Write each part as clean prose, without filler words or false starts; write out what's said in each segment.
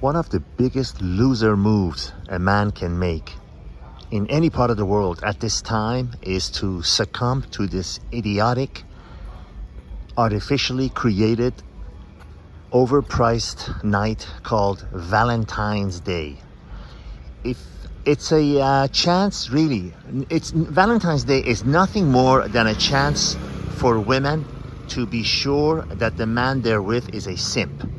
One of the biggest loser moves a man can make in any part of the world at this time is to succumb to this idiotic, artificially created, overpriced night called Valentine's Day. If it's a chance, really, it's Valentine's Day is nothing more than a chance for women to be sure that the man they're with is a simp.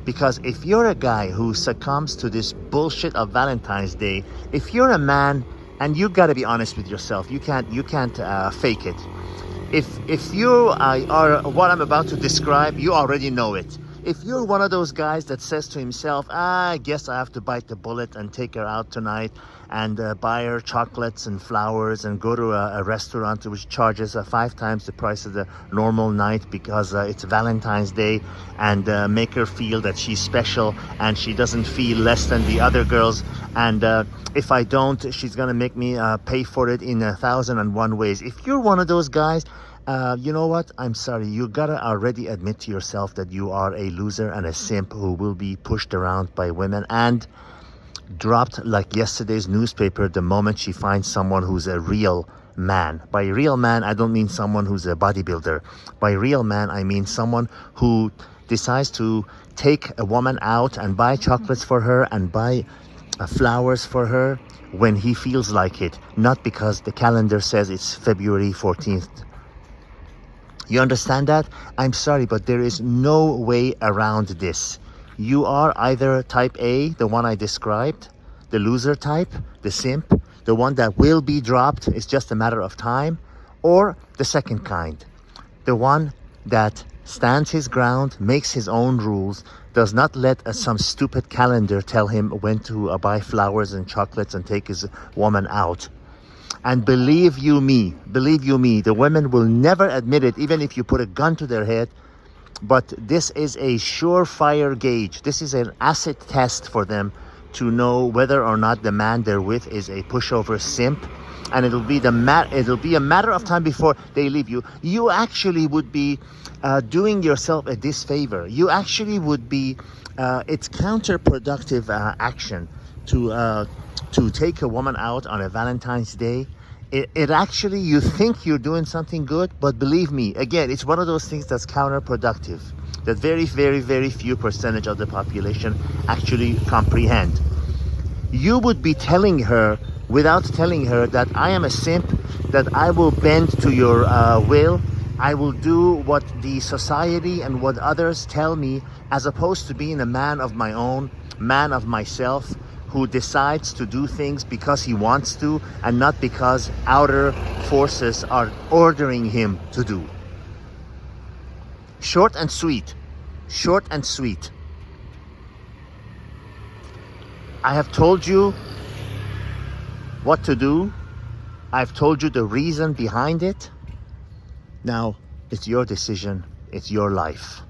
Because if you're a guy who succumbs to this bullshit of Valentine's Day, if you're a man, and you got to be honest with yourself, you can't fake it. If you are what I'm about to describe, you already know it. If you're one of those guys that says to himself, I guess I have to bite the bullet and take her out tonight and buy her chocolates and flowers and go to a restaurant which charges 5 times the price of the normal night because it's Valentine's Day, and make her feel that she's special and she doesn't feel less than the other girls, and if I don't, she's gonna make me pay for it in 1,001 ways. If you're one of those guys, you know what? I'm sorry. You gotta already admit to yourself that you are a loser and a simp who will be pushed around by women and dropped like yesterday's newspaper the moment she finds someone who's a real man. By real man, I don't mean someone who's a bodybuilder. By real man, I mean someone who decides to take a woman out and buy chocolates for her and buy flowers for her when he feels like it, not because the calendar says it's February 14th. You understand that? I'm sorry, but there is no way around this. You are either type A, the one I described, the loser type, the simp, the one that will be dropped, it's just a matter of time, or the second kind, the one that stands his ground, makes his own rules, does not let some stupid calendar tell him when to buy flowers and chocolates and take his woman out. And believe you me, the women will never admit it, even if you put a gun to their head. But this is a surefire gauge. This is an acid test for them to know whether or not the man they're with is a pushover simp. And it'll be a matter of time before they leave you. You actually would be doing yourself a disfavor. You actually would be. It's counterproductive action to take a woman out on a Valentine's Day. It actually, you think you're doing something good, but believe me, again, it's one of those things that's counterproductive, that very, very, very few percentage of the population actually comprehend. You would be telling her, without telling her, that I am a simp, that I will bend to your will, I will do what the society and what others tell me, as opposed to being a man of my own, man of myself, who decides to do things because he wants to and not because outer forces are ordering him to do. Short and sweet. Short and sweet. I have told you what to do. I've told you the reason behind it. Now, it's your decision. It's your life.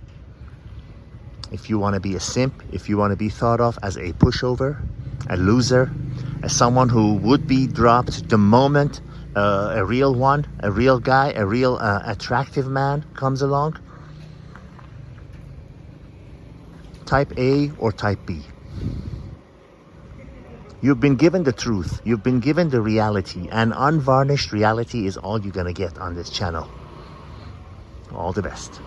If you want to be a simp, if you want to be thought of as a pushover, a loser, as someone who would be dropped the moment a real one, a real guy, a real attractive man comes along, type A or type B. You've been given the truth. You've been given the reality, and unvarnished reality is all you're gonna get on this channel. All the best.